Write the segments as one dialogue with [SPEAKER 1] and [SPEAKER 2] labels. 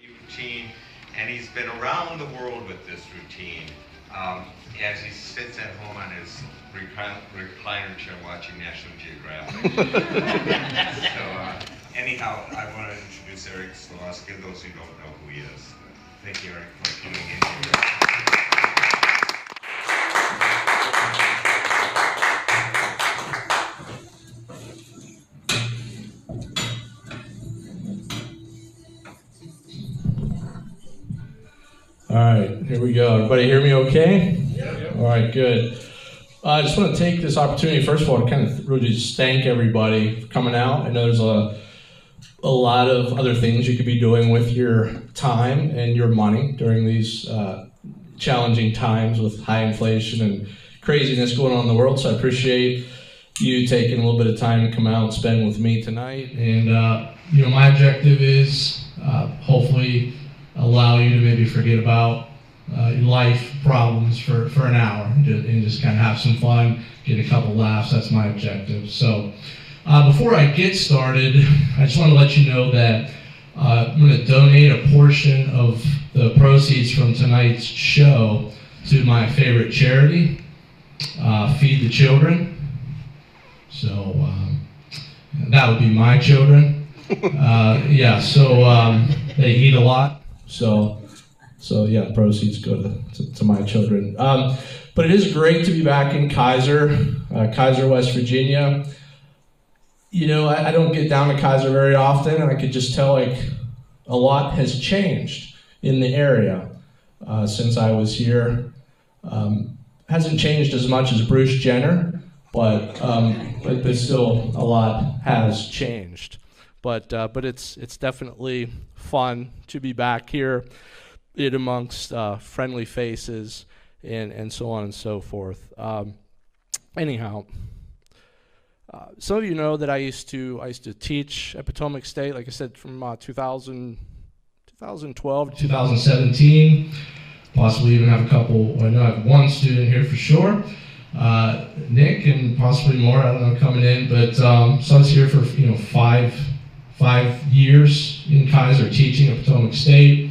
[SPEAKER 1] routine, and he's been around the world with this routine as he sits at home on his recliner chair watching National Geographic. Anyhow, I want to introduce Eric Slivoskey, those who don't know who he is. Thank you, Eric, for coming in here.
[SPEAKER 2] All right, here we go. Everybody hear me okay? Yep. All right, good. I just want to take this opportunity, first of all, to kind of really just thank everybody for coming out. I know there's a lot of other things you could be doing with your time and your money during these challenging times with high inflation and craziness going on in the world. So I appreciate you taking a little bit of time to come out and spend with me tonight. And my objective is hopefully allow you to maybe forget about life problems for an hour and just kind of have some fun, get a couple laughs. That's my objective. So before I get started, I just want to let you know that I'm going to donate a portion of the proceeds from tonight's show to my favorite charity, Feed the Children. So that would be my children. They eat a lot. So yeah, proceeds go to my children. But it is great to be back in Kaiser, West Virginia. I don't get down to Kaiser very often, and I could just tell a lot has changed in the area since I was here. Hasn't changed as much as Bruce Jenner, but still a lot has changed. But it's definitely fun to be back here amongst friendly faces and so on and so forth. Anyhow, some of you know that I used to teach at Potomac State, like I said, from 2012 to 2017. Possibly even have a couple. I know I have one student here for sure, Nick, and possibly more. I don't know coming in, but so I was here for 5 years in Kaiser teaching at Potomac State.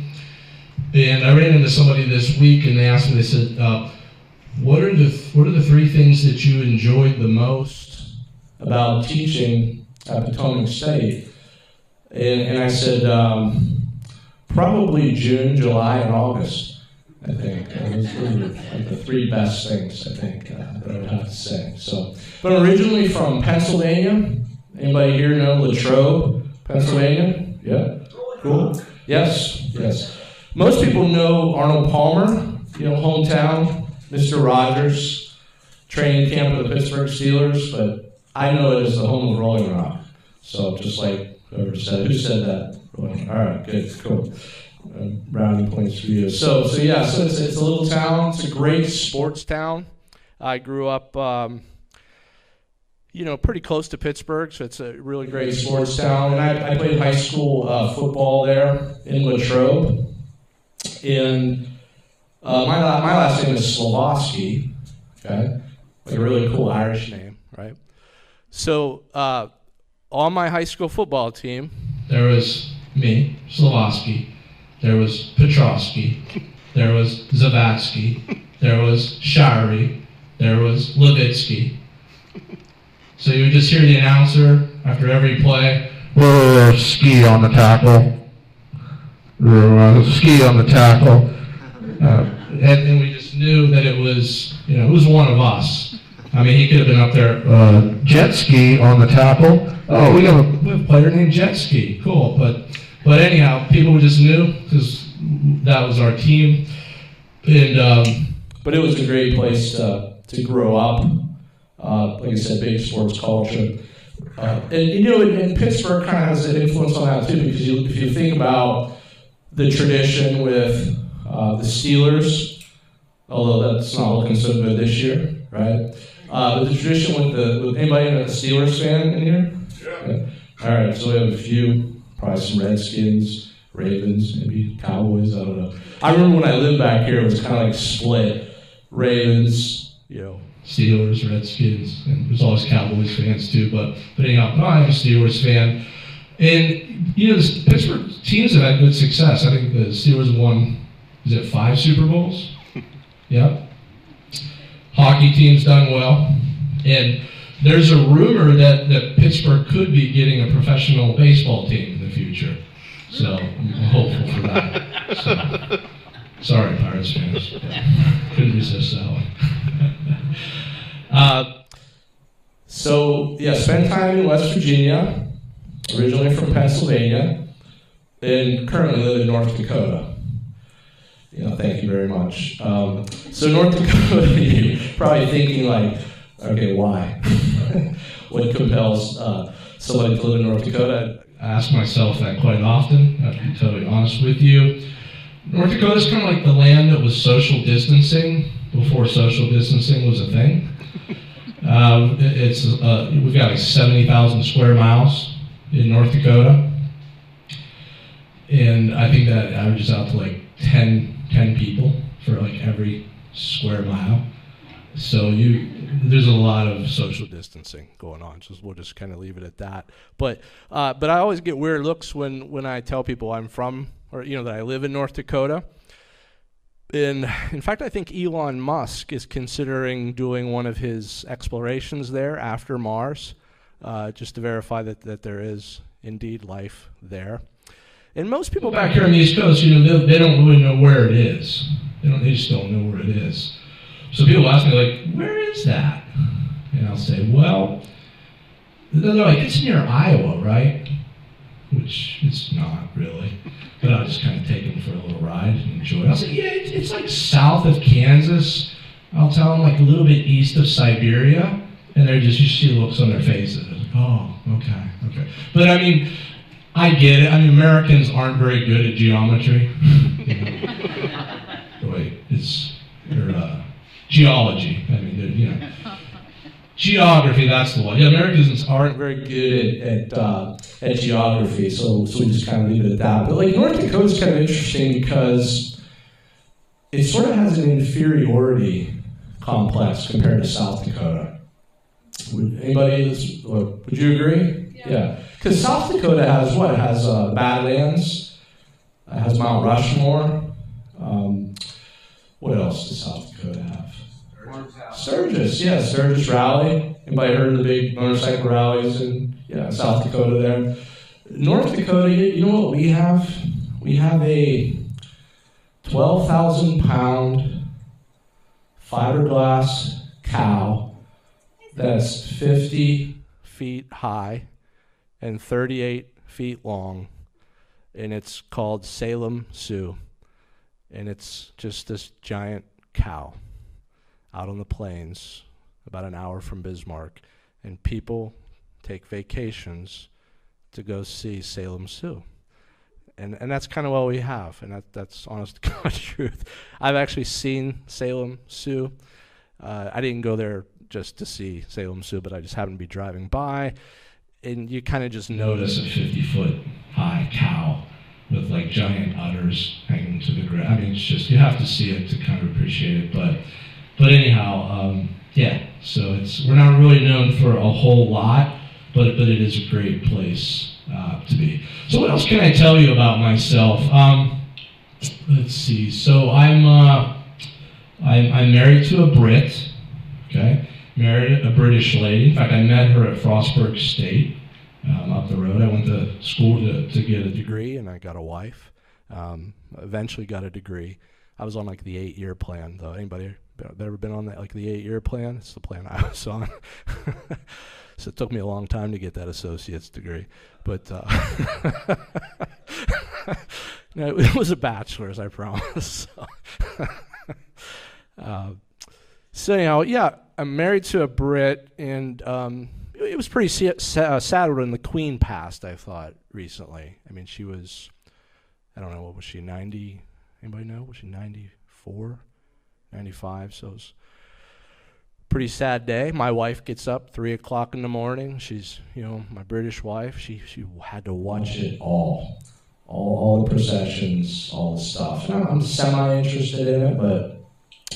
[SPEAKER 2] And I ran into somebody this week, and they asked me. They said, "What are the 3 things that you enjoyed the most about teaching at Potomac State?" And I said, "Probably June, July, and August. I think those were like the 3 best things. I think that I would have to say." So, but I'm originally from Pennsylvania. Anybody here know Latrobe, Pennsylvania? Yeah, cool. Yes. Most people know Arnold Palmer, hometown, Mr. Rogers, training camp of the Pittsburgh Steelers, but I know it as the home of Rolling Rock. So just like who said that? All right, good, cool. Brownie points for you. So it's a little town. It's a great sports town. I grew up, pretty close to Pittsburgh, so it's a really great sports town. And I played high school football there in Latrobe. And my last name is Slivoskey, okay? Like a really cool Irish name, right? So on my high school football team, there was me, Slivoskey. There was Petrosky. There was Zavatsky. There was Shirey. There was Levitsky. So you would just hear the announcer after every play, ski on the tackle. Ski on the tackle. And we just knew that it was one of us. I mean, he could have been up there, jet ski on the tackle. Oh, we have a player named Jet Ski. Cool. But anyhow, people just knew because that was our team. And but it was a great place to grow up. Like I said, big sports culture. And Pittsburgh kind of has an influence on that too, because if you think about the tradition with the Steelers, although that's not looking so good this year, right? But the tradition with anybody a Steelers fan in here? Yeah. All right, so we have a few. Probably some Redskins, Ravens, maybe Cowboys, I don't know. I remember when I lived back here, it was kind of like split. Ravens, Steelers, Redskins, and there's always Cowboys fans too. But anyhow, I'm a Steelers fan. And, the Pittsburgh teams have had good success. I think the Steelers have won, 5 Super Bowls? Yep. Hockey team's done well. And there's a rumor that Pittsburgh could be getting a professional baseball team in the future. So I'm hopeful for that. So, sorry, Pirates fans. Couldn't resist that one. Spent time in West Virginia, originally from Pennsylvania, and currently live in North Dakota. Thank you very much. So North Dakota, you're probably thinking okay, why? What compels somebody to live in North Dakota? I ask myself that quite often, I have to be totally honest with you. North Dakota is kind of like the land that was social distancing before social distancing was a thing. We've got 70,000 square miles in North Dakota, and I think that averages out to 10 people for every square mile. So there's a lot of social distancing going on. So we'll just kind of leave it at that. But I always get weird looks when I tell people I'm from, or that I live in North Dakota. And in fact, I think Elon Musk is considering doing one of his explorations there after Mars, just to verify that there is indeed life there. And most people back here on the East Coast, they don't really know where it is. They just don't know where it is. So people ask me, where is that? And I'll say, well, they're like, it's near Iowa, right? Which it's not really. But I'll just kind of take them for a little ride and enjoy it. I'll say, yeah, it's south of Kansas. I'll tell them a little bit east of Siberia. And you see looks on their faces. Oh, okay. But I get it. Americans aren't very good at geometry. They're geology. Geography, that's the one. Americans aren't very good at geography, so we just kind of leave it at that. But North Dakota is kind of interesting because it sort of has an inferiority complex compared to South Dakota. Would you agree? Yeah. Because South Dakota has what? It has Badlands, it has Mount Rushmore. What else does South Dakota have? Sturgis, yeah, Sturgis Rally. Anybody heard of the big motorcycle rallies in South Dakota there? North Dakota, you know what we have? We have a 12,000-pound fiberglass cow that's 50 feet high and 38 feet long, and it's called Salem Sioux, and it's just this giant cow out on the plains about an hour from Bismarck, and people take vacations to go see Salem Sioux. And that's kind of what we have, and that's honest to God truth. I've actually seen Salem Sioux. I didn't go there just to see Salem Sioux, but I just happened to be driving by, and you kind of just notice a 50-foot high cow with giant udders hanging to the ground. It's just, you have to see it to kind of appreciate it, but anyhow, so we're not really known for a whole lot, but it is a great place to be. So what else can I tell you about myself? Let's see. So I'm married to a Brit. Okay, married a British lady. In fact, I met her at Frostburg State up the road. I went to school to get a degree, and I got a wife. Eventually got a degree. I was on the 8-year plan, though. Anybody ever been on that, the 8-year plan? It's the plan I was on. So it took me a long time to get that associate's degree, but no, it was a bachelor's, I promise. So anyhow, I'm married to a Brit, and it was pretty sad when the Queen passed, I thought, recently. She was, I don't know, what was she, 90? Anybody know? Was she 94, 95? So it was a pretty sad day. My wife gets up 3 o'clock in the morning. She's, my British wife. She had to watch it all the processions, all the stuff. And I'm semi-interested in it, but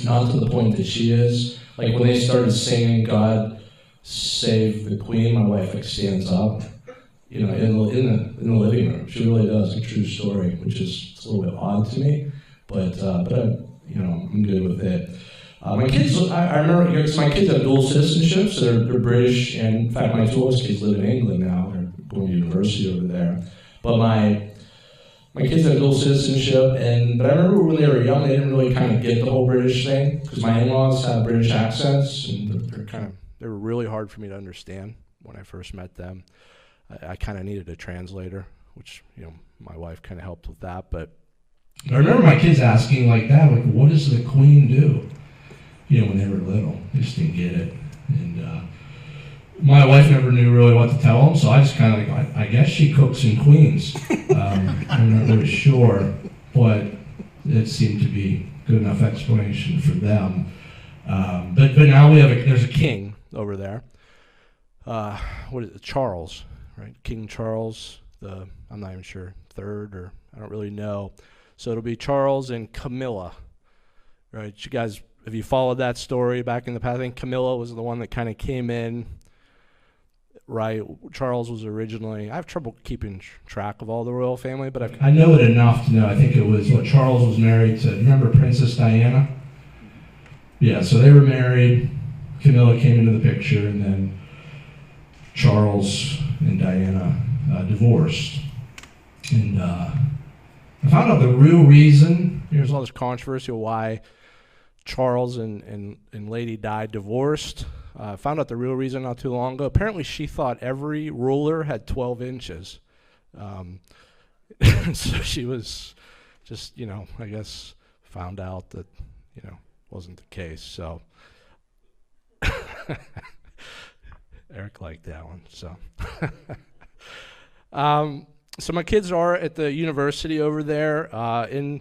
[SPEAKER 2] not to the point that she is. When they started singing "God Save the Queen," my wife stands up in the living room. She really does, a true story, which is a little bit odd to me, but I'm good with it. My kids, I remember, because my kids have dual citizenship, so they're British, and in fact, my two oldest kids live in England now. They're going to university over there. But my kids have dual citizenship, but I remember when they were young, they didn't really kind of get the whole British thing, because my in-laws have British accents, and they were really hard for me to understand when I first met them. I kind of needed a translator, which, my wife kind of helped with that. But I remember my kids asking like that, like, what does the Queen do? When they were little, they just didn't get it. And my wife never knew really what to tell them, so I just kind of like, I guess she cooks in Queens. I'm not really sure, but it seemed to be good enough explanation for them. But now there's a king over there. What is it? Charles, right? King Charles, I'm not even sure, third, or I don't really know. So it'll be Charles and Camilla, right? You guys, have you followed that story back in the past? I think Camilla was the one that kind of came in, right? Charles was originally, I have trouble keeping track of all the royal family, but I know it enough to know. I think it was, Charles was married to, remember Princess Diana? Yeah, so they were married. Camilla came into the picture, and then Charles and Diana divorced. And I found out the real reason, there's all this controversy of why Charles and Lady Di divorced. Found out the real reason not too long ago. Apparently she thought every ruler had 12 inches. So she was just, I guess found out that, wasn't the case. So Eric liked that one. So my kids are at the university over there, I'll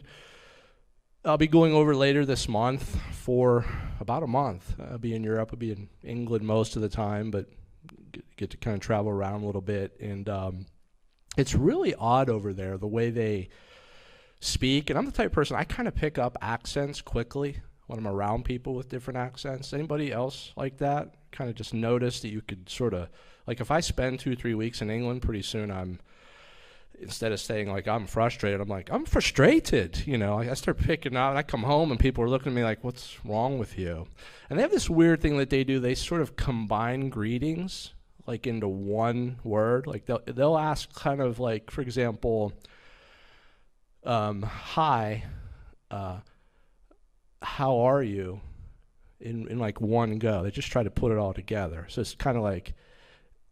[SPEAKER 2] be going over later this month for about a month. I'll be in Europe. I'll be in England most of the time, but get to kind of travel around a little bit. And it's really odd over there, the way they speak. And I'm the type of person, I kind of pick up accents quickly when I'm around people with different accents. Anybody else like that? Kind of just notice that you could sort of, like if I spend 2-3 weeks in England, pretty soon instead of saying like I'm frustrated, I'm like, I'm frustrated. I start picking up, and I come home and people are looking at me like, what's wrong with you? And they have this weird thing that they do. They sort of combine greetings like into one word. Like they'll ask kind of like, for example, hi, how are you? In like one go. They just try to put it all together. So it's kind of like,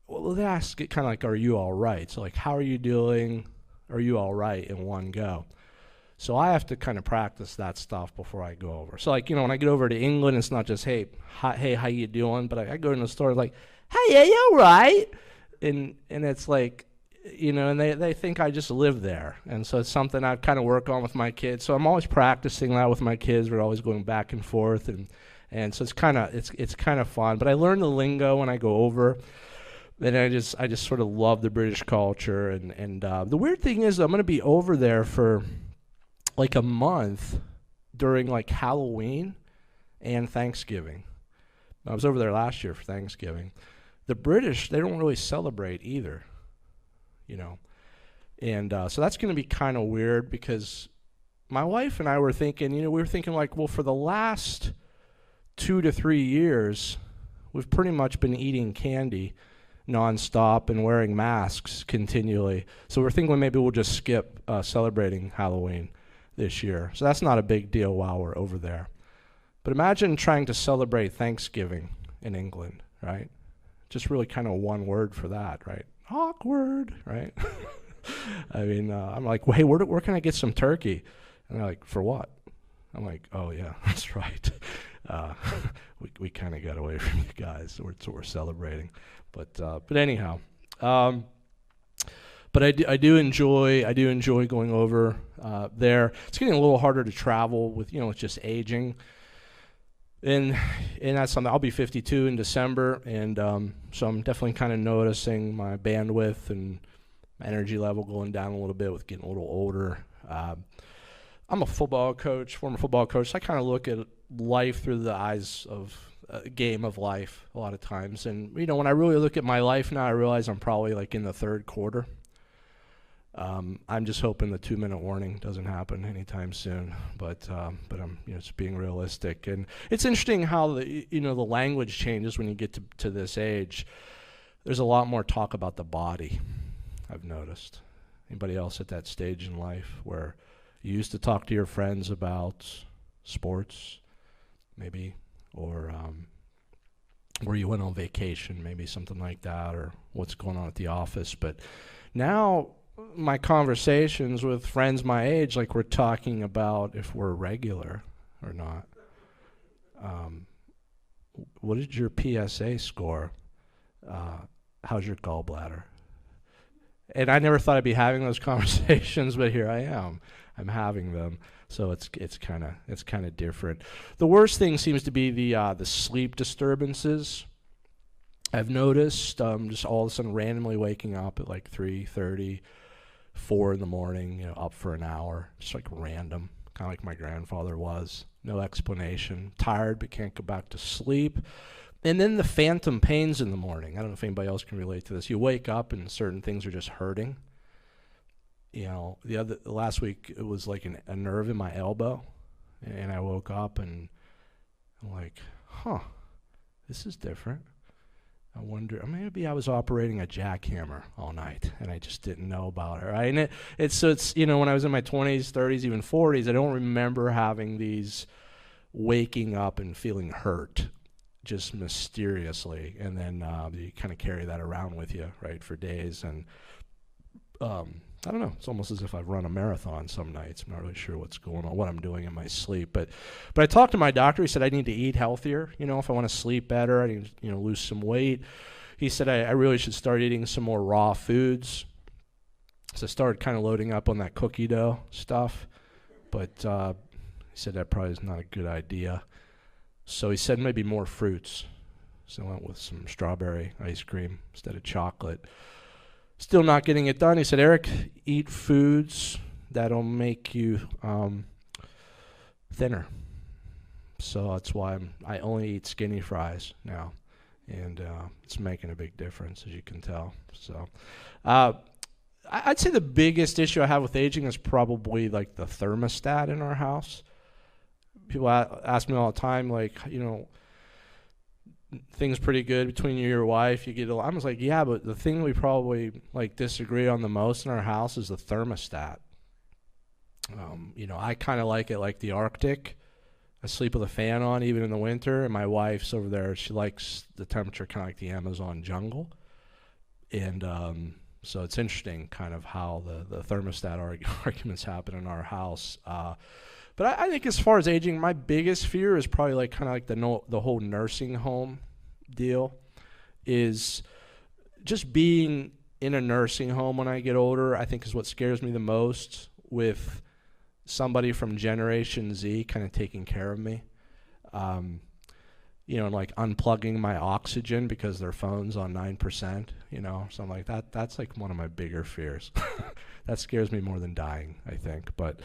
[SPEAKER 2] well, they ask it kind of like, are you all right? So like, how are you doing? Are you all right in one go? So I have to kind of practice that stuff before I go over. So like, when I get over to England, it's not just, hey, how you doing? But I go in the store like, hey, yeah, you all right? And it's like, and they think I just live there. And so it's something I kind of work on with my kids. So I'm always practicing that with my kids. We're always going back and forth. And so it's kind of fun. But I learn the lingo when I go over. And I just sort of love the British culture, and the weird thing is I'm going to be over there for like a month during like Halloween and Thanksgiving. I was over there last year for Thanksgiving. The British, they don't really celebrate either, and so that's going to be kind of weird, because my wife and I were thinking, we were thinking like, well, for the last 2 to 3 years, we've pretty much been eating candy nonstop and wearing masks continually. So we're thinking maybe we'll just skip celebrating Halloween this year. So that's not a big deal while we're over there. But imagine trying to celebrate Thanksgiving in England, right? Just really kind of one word for that, right? Awkward, right? I mean, I'm like, well, hey, where can I get some turkey? And they're like, for what? I'm like, oh yeah, that's right. We kind of got away from you guys, so we're celebrating. But anyhow, but I do enjoy going over there. It's getting a little harder to travel with with just aging, and that's something. I'll be 52 in December, and so I'm definitely kind of noticing my bandwidth and my energy level going down a little bit with getting a little older. I'm a former football coach. So I kind of look at life through the eyes of game of life a lot of times. And, you know, when I really look at my life now, I realize I'm probably like in the third quarter. I'm just hoping the 2-minute warning doesn't happen anytime soon, but I'm, you know, just being realistic. And it's interesting how the, you know, the language changes when you get to this age. There's a lot more talk about the body, I've noticed. Anybody else at that stage in life where you used to talk to your friends about sports, maybe, or where you went on vacation, maybe something like that, or what's going on at the office. But now my conversations with friends my age, like we're talking about if we're regular or not. What did your PSA score? How's your gallbladder? And I never thought I'd be having those conversations, but here I am. I'm having them. So it's kind of different. The worst thing seems to be the sleep disturbances. I've noticed just all of a sudden randomly waking up at like 3:30, 4 in the morning, you know, up for an hour, just like random, kind of like my grandfather was. No explanation. Tired but can't go back to sleep. And then the phantom pains in the morning. I don't know if anybody else can relate to this. You wake up and certain things are just hurting. You know, last week it was like a nerve in my elbow, and I woke up and I'm like, this is different. I wonder, maybe I was operating a jackhammer all night and I just didn't know about it, right? And it's you know, when I was in my 20s, 30s, even 40s, I don't remember having these waking up and feeling hurt just mysteriously, and then you kind of carry that around with you, right, for days. And I don't know, it's almost as if I've run a marathon some nights. I'm not really sure what's going on, what I'm doing in my sleep. But I talked to my doctor. He said I need to eat healthier, you know, if I want to sleep better. I need to, you know, lose some weight. He said I really should start eating some more raw foods. So I started kind of loading up on that cookie dough stuff. But he said that probably is not a good idea. So he said maybe more fruits. So I went with some strawberry ice cream instead of chocolate. Still not getting it done. He said, Eric, eat foods that'll make you thinner. So that's why I only eat skinny fries now. And it's making a big difference, as you can tell. So I'd say the biggest issue I have with aging is probably like the thermostat in our house. People ask me all the time, like, you know, things pretty good between you and your wife. You get I was like, yeah, but the thing we probably like disagree on the most in our house is the thermostat. You know, I kind of like it like the Arctic. I sleep with a fan on even in the winter, and my wife's over there. She likes the temperature kind of like the Amazon jungle. And so it's interesting kind of how the thermostat arguments happen in our house. But I think as far as aging, my biggest fear is probably like kind of like the whole nursing home deal, is just being in a nursing home when I get older. I think is what scares me the most, with somebody from Generation Z kind of taking care of me. You know, and like unplugging my oxygen because their phone's on 9%, you know, something like that. That's like one of my bigger fears. That scares me more than dying, I think. But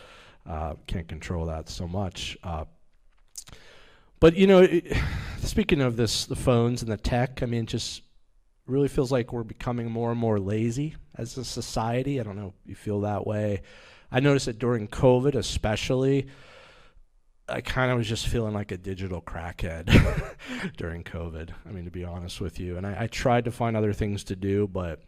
[SPEAKER 2] can't control that so much. But, you know, speaking of the phones and the tech, I mean, it just really feels like we're becoming more and more lazy as a society. I don't know if you feel that way. I noticed that during COVID especially, I kind of was just feeling like a digital crackhead during COVID, I mean, to be honest with you. And I tried to find other things to do, but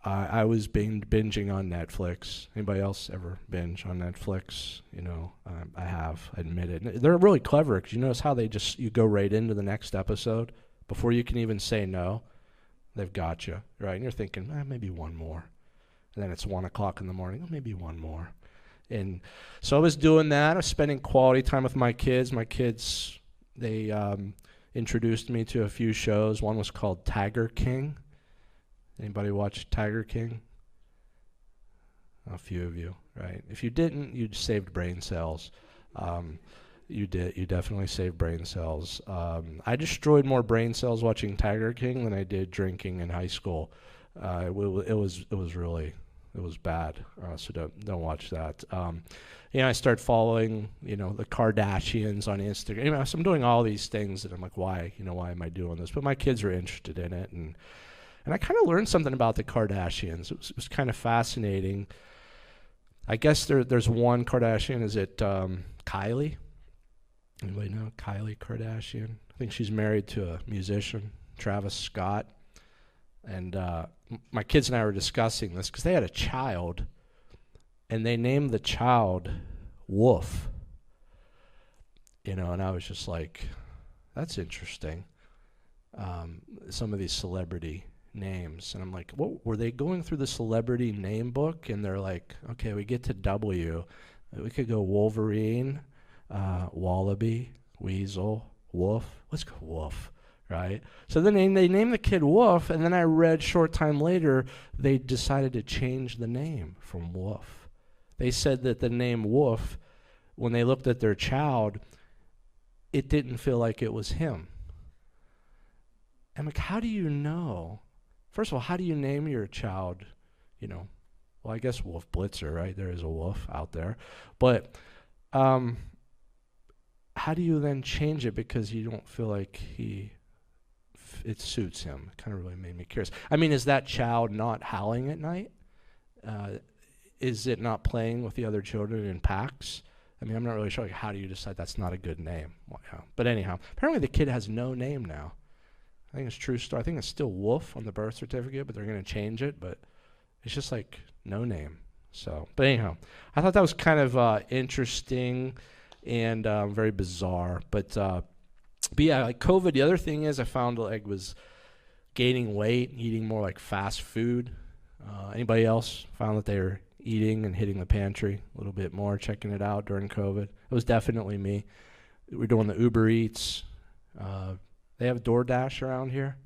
[SPEAKER 2] I was binging on Netflix. Anybody else ever binge on Netflix? You know, I have, admit it. They're really clever, because you notice how you go right into the next episode before you can even say no. They've got you, right? And you're thinking, maybe one more. And then it's 1 o'clock in the morning, maybe one more. And so I was doing that. I was spending quality time with my kids. My kids, they introduced me to a few shows. One was called Tiger King. Anybody watch Tiger King? A few of you, right? If you didn't, you saved brain cells. You did. You definitely saved brain cells. I destroyed more brain cells watching Tiger King than I did drinking in high school. It was really It was bad. So don't watch that. I start following, the Kardashians on Instagram. So I'm doing all these things that I'm like, why am I doing this? But my kids are interested in it, and I kind of learned something about the Kardashians. It was kind of fascinating. I guess there's one Kardashian. Is it Kylie? Anybody know Kylie Kardashian? I think she's married to a musician, Travis Scott. And my kids and I were discussing this because they had a child, and they named the child Wolf. And I was just like, that's interesting. Some of these celebrity names. And I'm like, what were they going through the celebrity name book? And they're like, okay, we get to W. We could go Wolverine, Wallaby, Weasel, Wolf. Let's go Wolf. Right? So then they named the kid Wolf, and then I read short time later they decided to change the name from Wolf. They said that the name Wolf, when they looked at their child, it didn't feel like it was him. I'm like, how do you know? First of all, how do you name your child? Well, I guess Wolf Blitzer, right? There is a wolf out there. But how do you then change it because you don't feel like it suits him? It kind of really made me curious. I mean, is that child not howling at night? Is it not playing with the other children in packs? I mean, I'm not really sure. Like, how do you decide that's not a good name? Well, yeah. But anyhow, apparently the kid has no name now. I think it's a true story. I think it's still Wolf on the birth certificate, but they're going to change it. But it's just like no name. So, but anyhow, I thought that was kind of interesting and very bizarre. But yeah, like COVID, the other thing is I found like was gaining weight, eating more like fast food. Anybody else found that they were eating and hitting the pantry a little bit more, checking it out during COVID? It was definitely me. We're doing the Uber Eats. They have DoorDash around here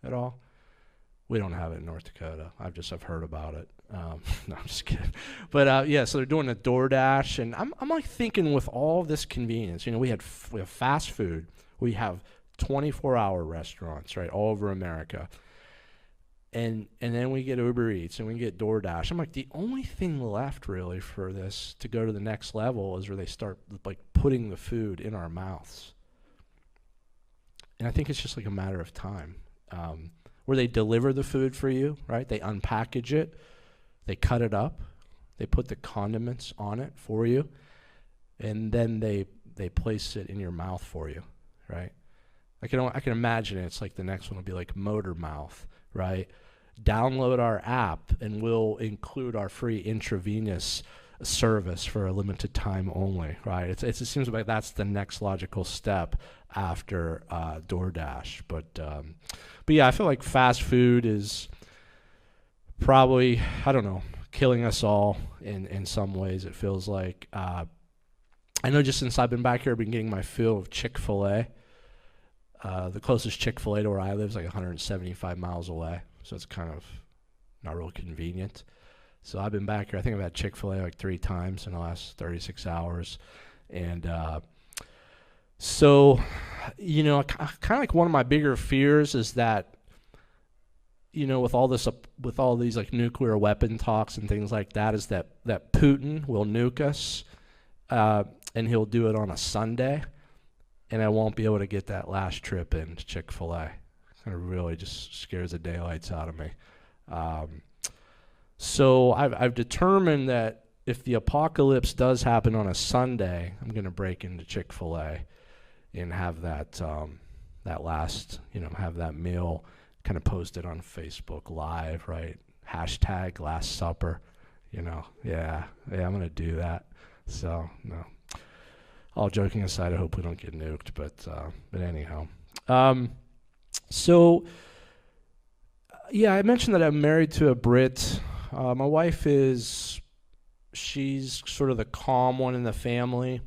[SPEAKER 2] at all? We don't have it in North Dakota. I've heard about it. No, I'm just kidding. But yeah, so they're doing the DoorDash, and I'm like thinking with all this convenience, we have fast food. We have 24-hour restaurants, right, all over America. And then we get Uber Eats and we get DoorDash. I'm like, the only thing left really for this to go to the next level is where they start like putting the food in our mouths. And I think it's just like a matter of time. Where they deliver the food for you, right? They unpackage it, they cut it up, they put the condiments on it for you, and then they place it in your mouth for you, right? I can imagine it. It's like the next one will be like Motor Mouth, right? Download our app and we'll include our free intravenous service for a limited time only, right? It seems like that's the next logical step after DoorDash. But yeah, I feel like fast food is probably, I don't know, killing us all in some ways. It feels like I know just since I've been back here, I've been getting my fill of Chick-fil-A. The closest Chick-fil-A to where I live is like 175 miles away, so it's kind of not real convenient. So I've been back here. I think I've had Chick-fil-A like 3 times in the last 36 hours. And so, kind of like one of my bigger fears is that, with all these like nuclear weapon talks and things like that, is that Putin will nuke us, and he'll do it on a Sunday, and I won't be able to get that last trip in to Chick-fil-A. It really just scares the daylights out of me. So I've determined that if the apocalypse does happen on a Sunday, I'm going to break into Chick-fil-A and have that last, have that meal kind of posted on Facebook Live, right? Hashtag Last Supper, Yeah, I'm going to do that. So, no. All joking aside, I hope we don't get nuked, but anyhow. So, yeah, I mentioned that I'm married to a Brit. My wife she's sort of the calm one in the family.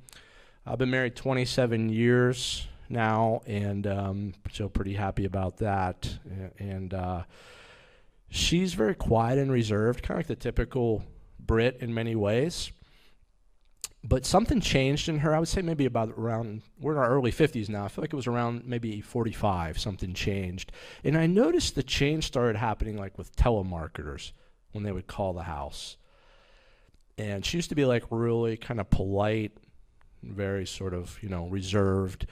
[SPEAKER 2] I've been married 27 years now, and so pretty happy about that. And she's very quiet and reserved, kind of like the typical Brit in many ways. But something changed in her. I would say maybe about around, we're in our early 50s now. I feel like it was around maybe 45, something changed. And I noticed the change started happening like with telemarketers. when they would call the house. And she used to be like really kind of polite, very sort of, reserved.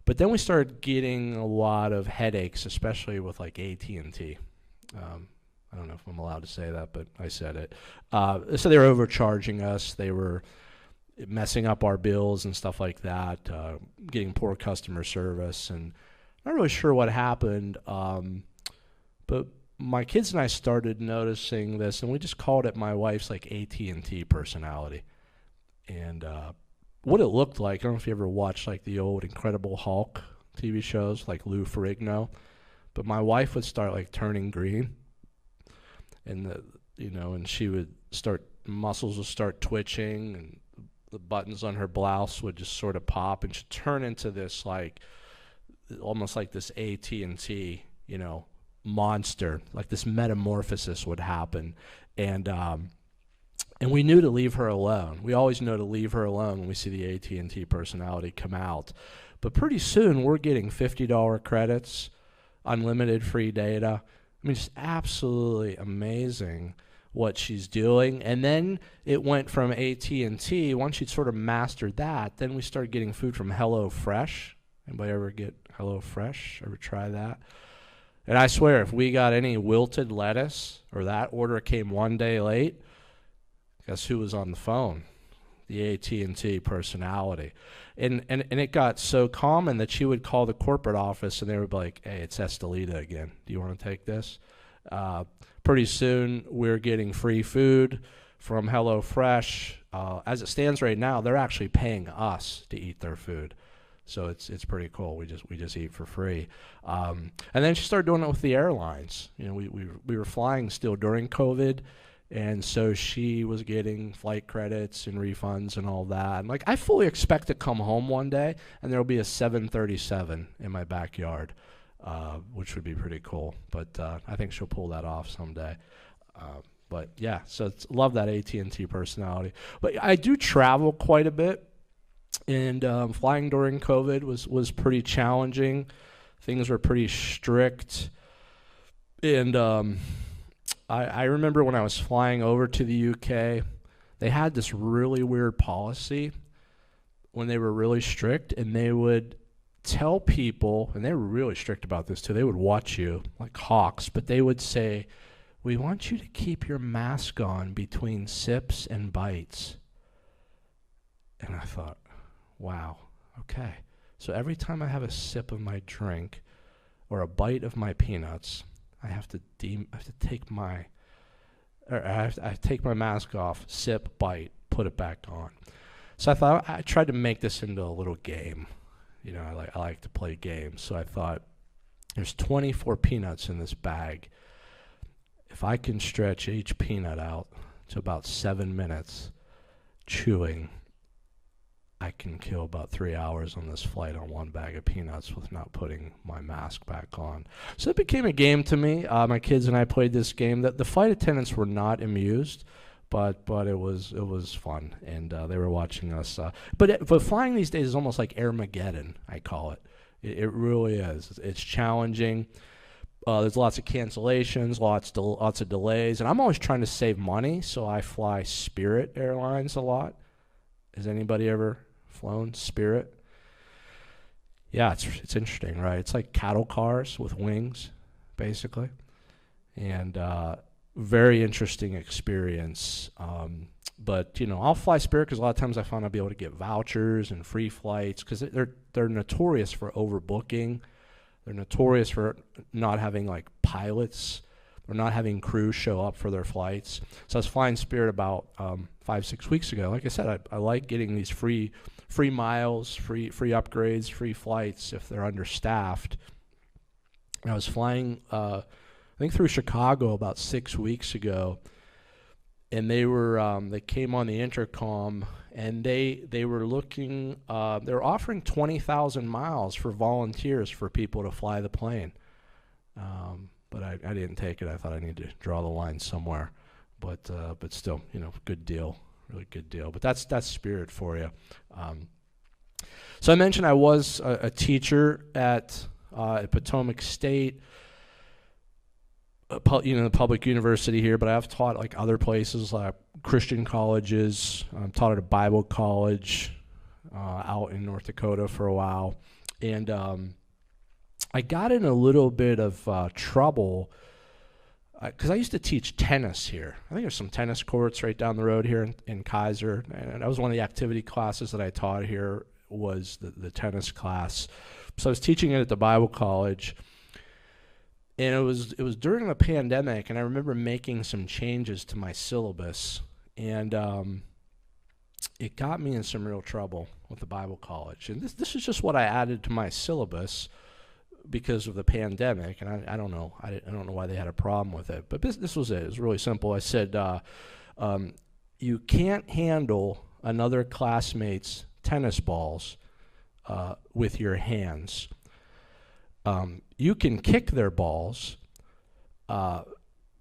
[SPEAKER 2] But then we started getting a lot of headaches, especially with like AT&T. I don't know if I'm allowed to say that, but I said it. So they were overcharging us. They were messing up our bills and stuff like that, getting poor customer service. And not really sure what happened, but my kids and I started noticing this, and we just called it my wife's like AT&T personality. And what it looked like, I don't know if you ever watched like the old Incredible Hulk TV shows, like Lou Ferrigno, but my wife would start like turning green, and and she would muscles would start twitching, and the buttons on her blouse would just sort of pop, and she'd turn into this like, almost like this AT&T, monster. Like this metamorphosis would happen, and we knew to leave her alone. We always know to leave her alone when we see the AT&T personality come out. But pretty soon we're getting $50 credits, unlimited free data. I mean, just absolutely amazing what she's doing. And then it went from AT&T. Once she'd sort of mastered that, then we started getting food from HelloFresh. Anybody ever get HelloFresh? Ever try that? And I swear, if we got any wilted lettuce or that order came one day late, guess who was on the phone? The AT&T personality. And it got so common that she would call the corporate office, and they would be like, hey, it's Estelita again. Do you want to take this? Pretty soon, we're getting free food from HelloFresh. As it stands right now, they're actually paying us to eat their food. So it's pretty cool. We just eat for free. And then she started doing it with the airlines. We were flying still during COVID, and so she was getting flight credits and refunds and all that. And like, I fully expect to come home one day and there'll be a 737 in my backyard, which would be pretty cool. But I think she'll pull that off someday. But yeah, so love that AT&T personality. But I do travel quite a bit. And flying during COVID was pretty challenging. Things were pretty strict. And I remember when I was flying over to the UK, they had this really weird policy when they were really strict, and they would tell people, and they were really strict about this too, they would watch you like hawks, but they would say, we want you to keep your mask on between sips and bites. And I thought, wow, okay. So every time I have a sip of my drink or a bite of my peanuts, I have to take my mask off, sip, bite, put it back on. So I thought, I tried to make this into a little game. I like to play games. So I thought, there's 24 peanuts in this bag. If I can stretch each peanut out to about 7 minutes chewing, I can kill about 3 hours on this flight on one bag of peanuts with not putting my mask back on. So it became a game to me. My kids and I played this game. That the flight attendants were not amused, but it was fun, and they were watching us. But flying these days is almost like Armageddon, I call it. It really is. It's challenging. There's lots of cancellations, lots of delays, and I'm always trying to save money, so I fly Spirit Airlines a lot. Has anybody ever flown Spirit? Yeah, it's interesting, right? It's like cattle cars with wings, basically, and very interesting experience. But I'll fly Spirit because a lot of times I find I'll be able to get vouchers and free flights because they're notorious for overbooking. They're notorious for not having like pilots or not having crews show up for their flights. So I was flying Spirit about 5-6 weeks ago. Like I said, I like getting these free miles, free upgrades, free flights if they're understaffed. And I was flying, I think through Chicago about 6 weeks ago, and they came on the intercom, and they were looking, they were offering 20,000 miles for volunteers for people to fly the plane. But I didn't take it. I thought I needed to draw the line somewhere. But still, good deal, really good deal. But that's Spirit for you. So I mentioned I was a teacher at Potomac State. the public university here, but I've taught like other places, like Christian colleges. Taught at a Bible college out in North Dakota for a while, and I got in a little bit of trouble because I used to teach tennis here. I think there's some tennis courts right down the road here in Kaiser, and that was one of the activity classes that I taught here was the tennis class. So I was teaching it at the Bible college, and it was during the pandemic, and I remember making some changes to my syllabus, and it got me in some real trouble with the Bible college. And this is just what I added to my syllabus because of the pandemic, and I don't know. I don't know why they had a problem with it, but this was it. It was really simple. I said, you can't handle another classmate's tennis balls with your hands. You can kick their balls, but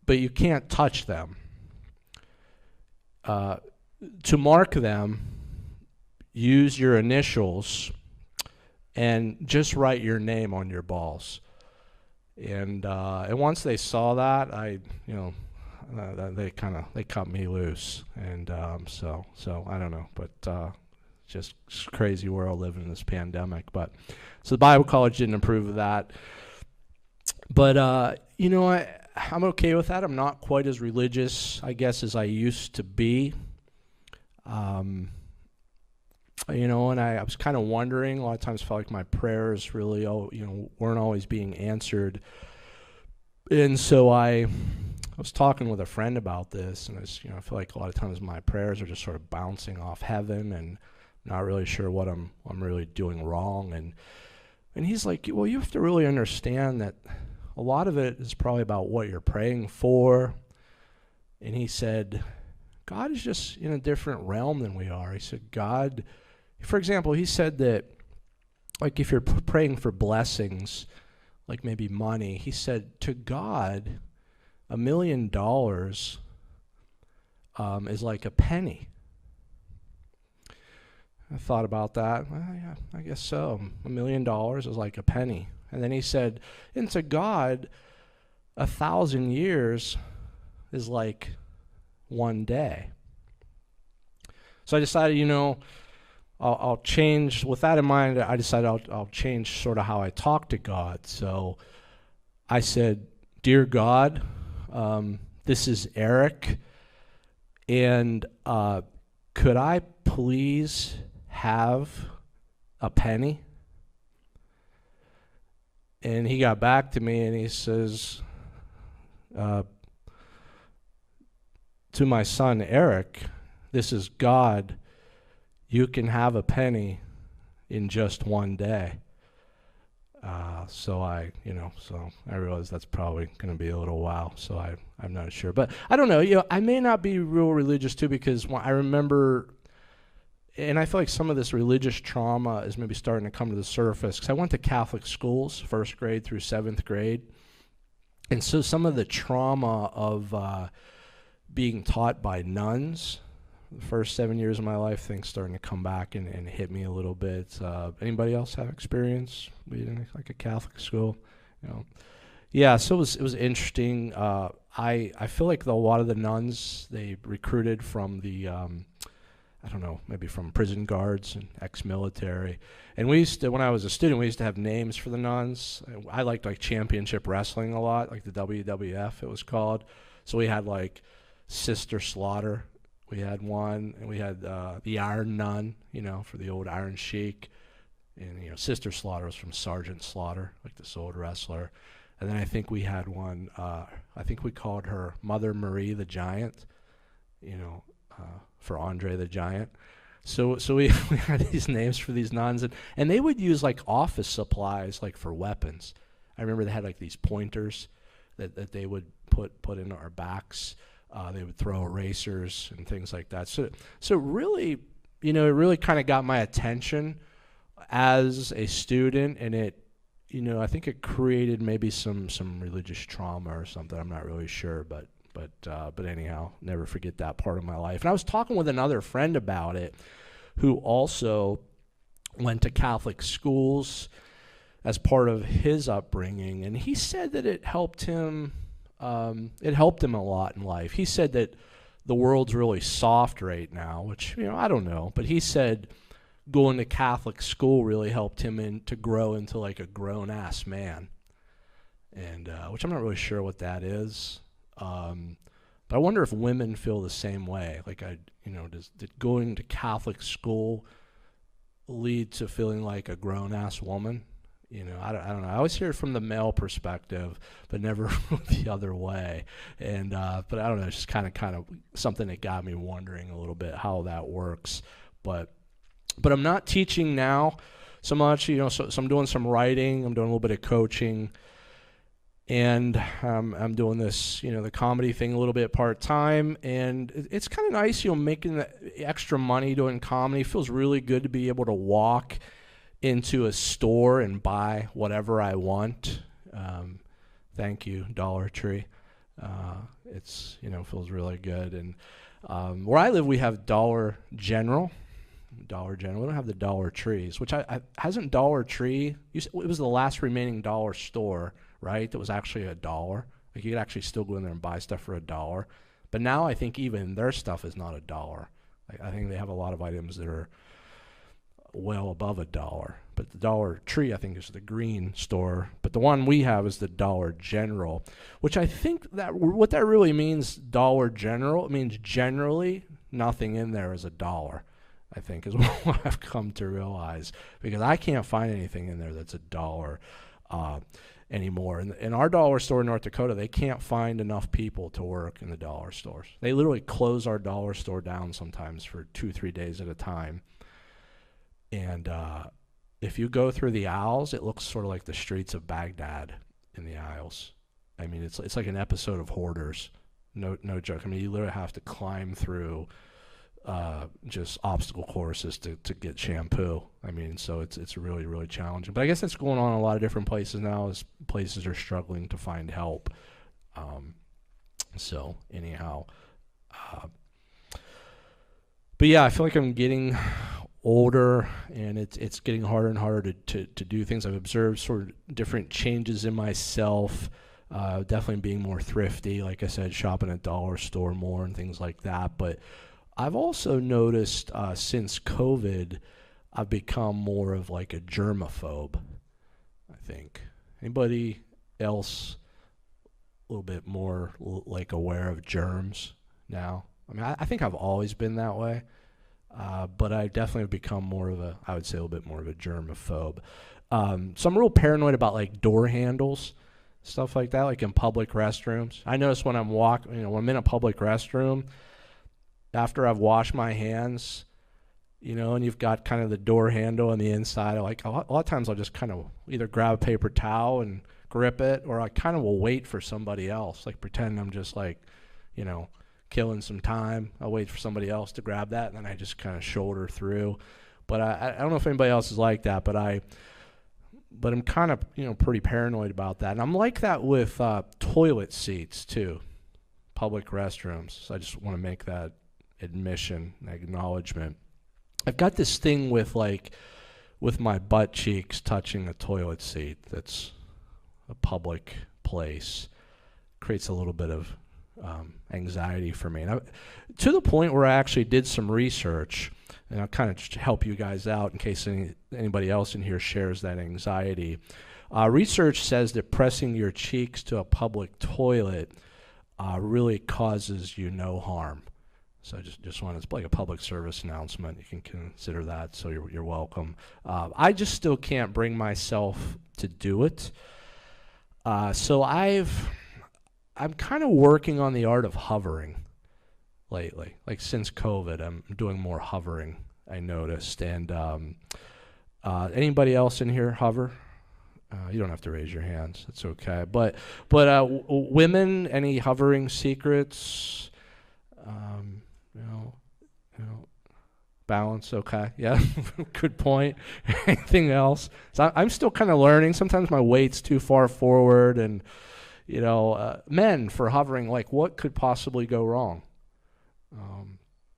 [SPEAKER 2] you can't touch them. To mark them, use your initials and just write your name on your balls. And once they saw that, they cut me loose. And so I don't know, but just crazy world living in this pandemic. But so the Bible college didn't approve of that. But I'm okay with that. I'm not quite as religious, I guess, as I used to be. And I was kind of wondering, a lot of times felt like my prayers really, weren't always being answered. And so I was talking with a friend about this, and I feel like a lot of times my prayers are just sort of bouncing off heaven, and not really sure what I'm really doing wrong. And he's like, well, you have to really understand that a lot of it is probably about what you're praying for. And he said, God is just in a different realm than we are. He said, God, for example, he said that, like, if you're praying for blessings, like maybe money, he said, to God, $1 million is like a penny. I thought about that. Well, yeah, I guess so. $1 million is like a penny. And then he said, and to God, 1,000 years is like one day. So I decided, I'll change. With that in mind, I decided I'll change sort of how I talk to God. So I said, Dear God, this is Eric, and could I please have a penny? And he got back to me and he says, to my son Eric, this is God, you can have a penny in just one day. So I realized that's probably going to be a little while, so I'm not sure. But I don't know, I may not be real religious too, because I remember, and I feel like some of this religious trauma is maybe starting to come to the surface, because I went to Catholic schools, 1st grade through 7th grade, and so some of the trauma of being taught by nuns, the first 7 years of my life, things starting to come back and hit me a little bit. Anybody else have experience being in like a Catholic school? Yeah, so it was interesting. I feel like a lot of the nuns, they recruited from the I don't know, maybe from prison guards and ex-military. And we used to, when I was a student, we used to have names for the nuns. I liked like championship wrestling a lot, like the WWF it was called. So we had like Sister Slaughter. We had one, and we had the Iron Nun, for the old Iron Sheik. And, Sister Slaughter was from Sergeant Slaughter, like this old wrestler. And then I think we had one, I think we called her Mother Marie the Giant, for Andre the Giant. So we had these names for these nuns, and they would use like office supplies like for weapons. I remember they had like these pointers that they would put in our backs. They would throw erasers and things like that. So really, it really kind of got my attention as a student, and it, I think it created maybe some religious trauma or something. I'm not really sure, but anyhow, never forget that part of my life. And I was talking with another friend about it, who also went to Catholic schools as part of his upbringing, and he said that it helped him it helped him a lot in life. He said that the world's really soft right now, which, I don't know. But he said going to Catholic school really helped him to grow into like a grown-ass man. And which I'm not really sure what that is. But I wonder if women feel the same way. Like, did going to Catholic school lead to feeling like a grown-ass woman? I don't know. I always hear it from the male perspective, but never the other way. And but I don't know. It's just kind of something that got me wondering a little bit how that works. But I'm not teaching now so much. So I'm doing some writing. I'm doing a little bit of coaching. And I'm doing this, the comedy thing a little bit part-time, and it's kind of nice, making the extra money doing comedy. It feels really good to be able to walk into a store and buy whatever I want. Thank you, Dollar Tree. It's, feels really good. And where I live, we have Dollar General. We don't have the Dollar Trees, which hasn't Dollar Tree, it was the last remaining dollar store, right? That was actually $1. Like, you could actually still go in there and buy stuff for $1. But now I think even their stuff is not $1. I think they have a lot of items that are well above $1. But the Dollar Tree, I think, is the green store. But the one we have is the Dollar General, which I think that what that really means, Dollar General, it means generally nothing in there is $1. I think is what I've come to realize, because I can't find anything in there that's $1 anymore. In our dollar store in North Dakota, they can't find enough people to work in the dollar stores. They literally close our dollar store down sometimes for 2-3 days at a time. And if you go through the aisles, it looks sort of like the streets of Baghdad in the aisles. I mean, it's like an episode of Hoarders. No joke. I mean, you literally have to climb through just obstacle courses to get shampoo. I mean, so it's really, really challenging. But I guess that's going on in a lot of different places now, as places are struggling to find help. So anyhow, but yeah, I feel like I'm getting older, and it's getting harder and harder to do things. I've observed sort of different changes in myself. Definitely being more thrifty, like I said, shopping at dollar store more and things like that. But I've also noticed since COVID, I've become more of like a germaphobe, I think. Anybody else a little bit more like aware of germs now? I mean, I think I've always been that way, but I definitely have become more of I would say a little bit more of a germaphobe. So I'm real paranoid about like door handles, stuff like that, like in public restrooms. I notice when I'm when I'm in a public restroom, after I've washed my hands, and you've got kind of the door handle on the inside, a lot of times I'll just kind of either grab a paper towel and grip it, or I kind of will wait for somebody else, like pretend I'm just like, killing some time. I'll wait for somebody else to grab that, and then I just kind of shoulder through. But I don't know if anybody else is like that, but I'm kind of, pretty paranoid about that. And I'm like that with toilet seats too, public restrooms. So I just want to make that admission, acknowledgement. I've got this thing with my butt cheeks touching a toilet seat that's a public place. Creates a little bit of anxiety for me. And to the point where I actually did some research, and I'll kind of help you guys out in case anybody else in here shares that anxiety. Research says that pressing your cheeks to a public toilet really causes you no harm. So I just wanted to like a public service announcement. You can consider that, so you're welcome. I just still can't bring myself to do it. So I'm kind of working on the art of hovering lately. Like since COVID, I'm doing more hovering, I noticed. And anybody else in here hover? You don't have to raise your hands. It's okay. But women, any hovering secrets? Balance, okay. Yeah, good point. Anything else? So I'm still kind of learning. Sometimes my weight's too far forward, and men for hovering, like what could possibly go wrong?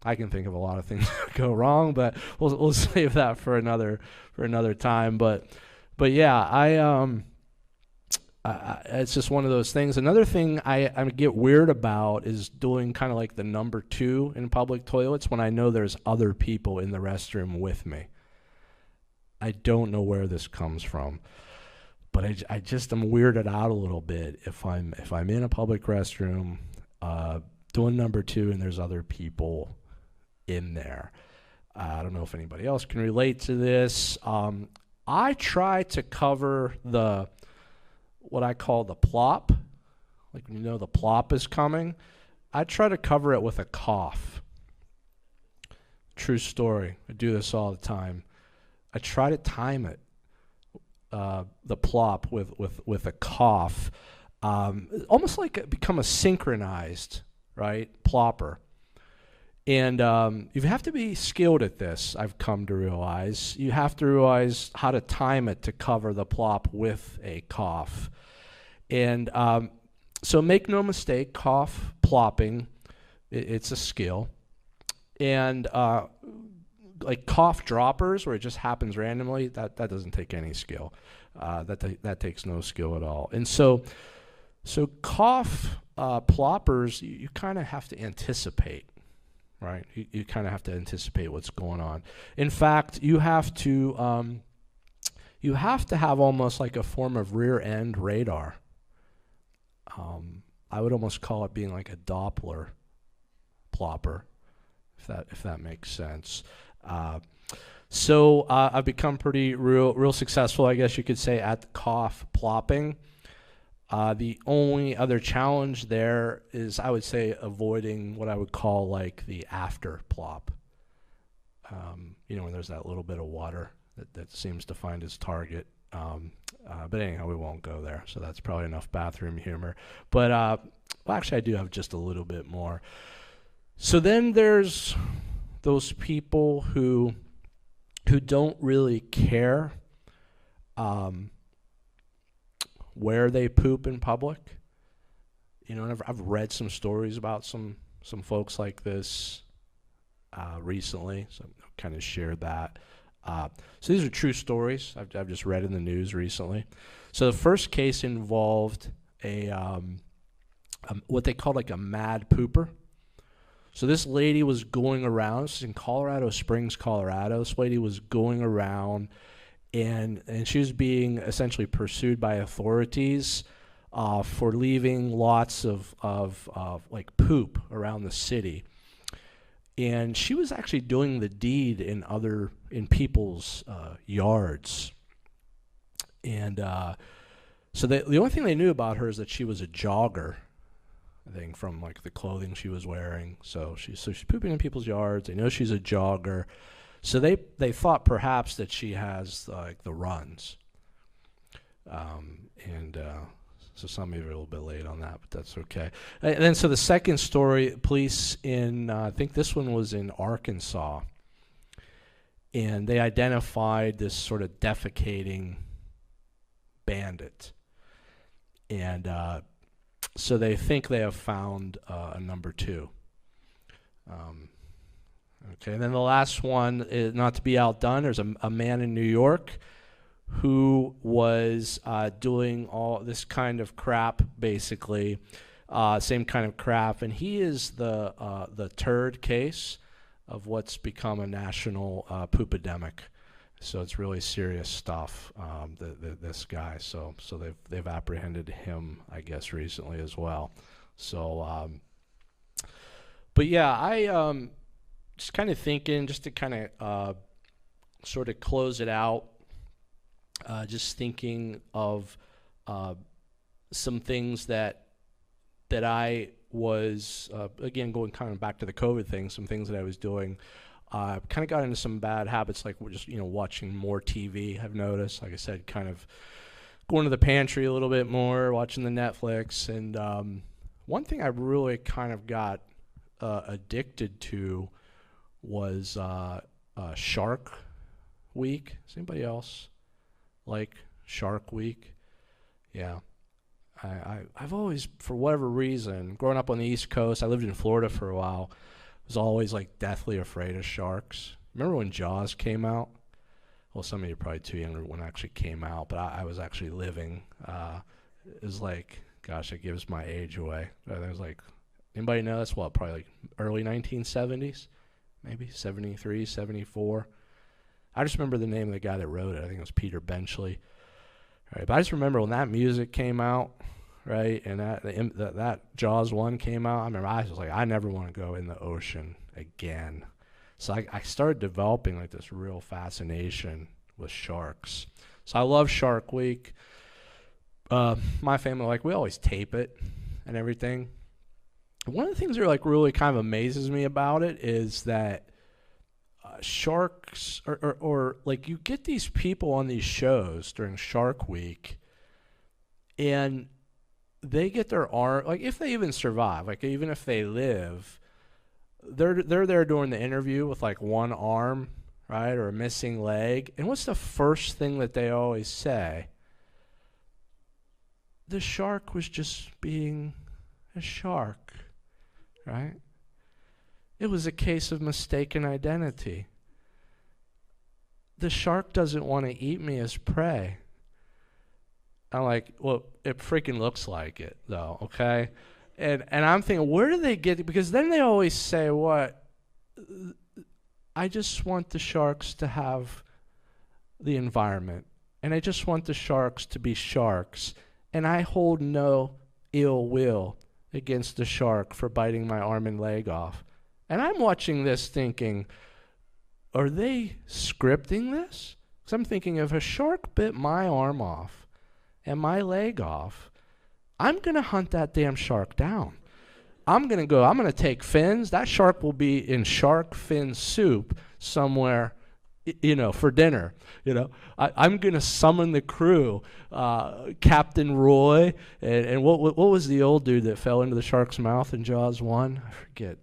[SPEAKER 2] I can think of a lot of things that go wrong, but we'll save that for another time. But yeah, it's just one of those things. Another thing I get weird about is doing kind of like the number 2 in public toilets when I know there's other people in the restroom with me. I don't know where this comes from, but I just am weirded out a little bit if I'm in a public restroom doing number 2 and there's other people in there. I don't know if anybody else can relate to this. I try to cover what I call the plop, like when you know the plop is coming. I try to cover it with a cough. True story. I do this all the time. I try to time it, the plop with a cough, almost like it become a synchronized, right, plopper. And you have to be skilled at this, I've come to realize. You have to realize how to time it to cover the plop with a cough. And so make no mistake, cough, plopping, it's a skill. And like cough droppers, where it just happens randomly, that doesn't take any skill. That takes no skill at all. And so cough ploppers, you kind of have to anticipate. Right, you kind of have to anticipate what's going on. In fact, you have to have almost like a form of rear end radar. I would almost call it being like a Doppler plopper, if that makes sense. So I've become pretty real successful, I guess you could say, at the cough plopping. The only other challenge there is, I would say, avoiding what I would call like the after plop. When there's that little bit of water that seems to find its target. But anyhow, we won't go there. So that's probably enough bathroom humor. But actually, I do have just a little bit more. So then there's those people who don't really care where they poop in public. And I've read some stories about some folks like this recently, so I've kind of shared that. So these are true stories I've just read in the news recently. So the first case involved what they called like a mad pooper. So this lady was going around, this is in Colorado Springs, Colorado. This lady was going around and she was being essentially pursued by authorities for leaving lots of like poop around the city. And she was actually doing the deed in people's yards. And so the only thing they knew about her is that she was a jogger, I think, from like the clothing she was wearing. So she's pooping in people's yards. They know she's a jogger. So they thought perhaps that she has like the runs. So some of you are a little bit late on that, but that's okay. And then so the second story, police in, I think this one was in Arkansas, and they identified this sort of defecating bandit. And so they think they have found a number 2. Okay, and then the last one is not to be outdone. There's a man in New York who was doing all this kind of crap, basically, same kind of crap, and he is the turd case of what's become a national poop-epidemic. So it's really serious stuff. This guy, so they've apprehended him, I guess, recently as well. So, but yeah, I just kind of thinking, just to kind of sort of close it out. Just thinking of some things that I was, again, going kind of back to the COVID thing, some things that I was doing. Kind of got into some bad habits, like we're just, watching more TV, I've noticed. Like I said, kind of going to the pantry a little bit more, watching the Netflix. And one thing I really kind of got addicted to was Shark Week. Is anybody else like Shark Week? Yeah. I've always, for whatever reason, growing up on the East Coast, I lived in Florida for a while, was always like deathly afraid of sharks. Remember when Jaws came out? Well, some of you are probably too young when it actually came out, but I was actually living is like, gosh, it gives my age away. It was like, anybody know that's what, probably like early 1970s, maybe 73, 74. I just remember the name of the guy that wrote it. I think it was Peter Benchley. Right, but I just remember when that music came out, right, and that Jaws 1 came out, I remember I was like, I never want to go in the ocean again. So I started developing like this real fascination with sharks. So I love Shark Week. My family, like, we always tape it and everything. One of the things that like really kind of amazes me about it is that sharks or like you get these people on these shows during Shark Week and they get their arm, like if they even survive, like even if they live, they're there during the interview with like one arm, right, or a missing leg. And what's the first thing that they always say? The shark was just being a shark, right? It was a case of mistaken identity. The shark doesn't want to eat me as prey. I'm like, well, it freaking looks like it, though, okay? And I'm thinking, where do they get it? Because then they always say, what? I just want the sharks to have the environment. And I just want the sharks to be sharks. And I hold no ill will against the shark for biting my arm and leg off. And I'm watching this thinking, are they scripting this? Because I'm thinking, if a shark bit my arm off and my leg off, I'm going to hunt that damn shark down. I'm going to take fins. That shark will be in shark fin soup somewhere, for dinner. I'm going to summon the crew, Captain Roy, and what was the old dude that fell into the shark's mouth in Jaws 1? I forget.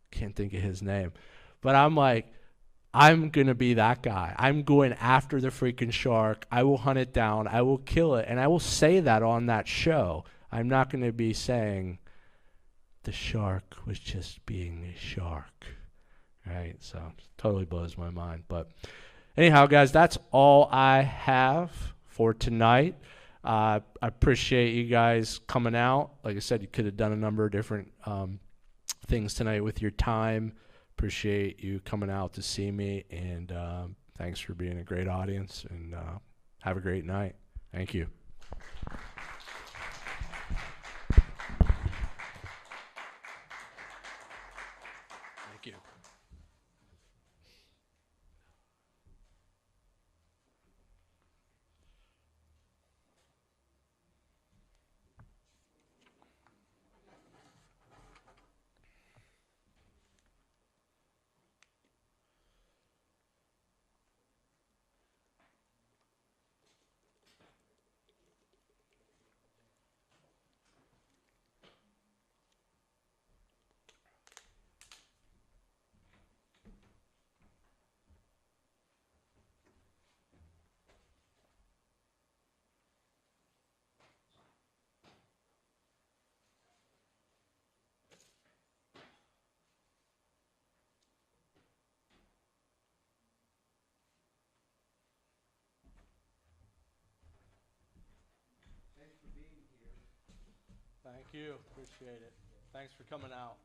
[SPEAKER 2] Can't think of his name. But I'm like, I'm going to be that guy. I'm going after the freaking shark. I will hunt it down. I will kill it. And I will say that on that show. I'm not going to be saying the shark was just being a shark. Right? So it totally blows my mind. But anyhow, guys, that's all I have for tonight. I appreciate you guys coming out. Like I said, you could have done a number of different things tonight with your time. Appreciate you coming out to see me, and thanks for being a great audience, and have a great night. Thank you. Thank you. Thank you. Appreciate it. Thanks for coming out.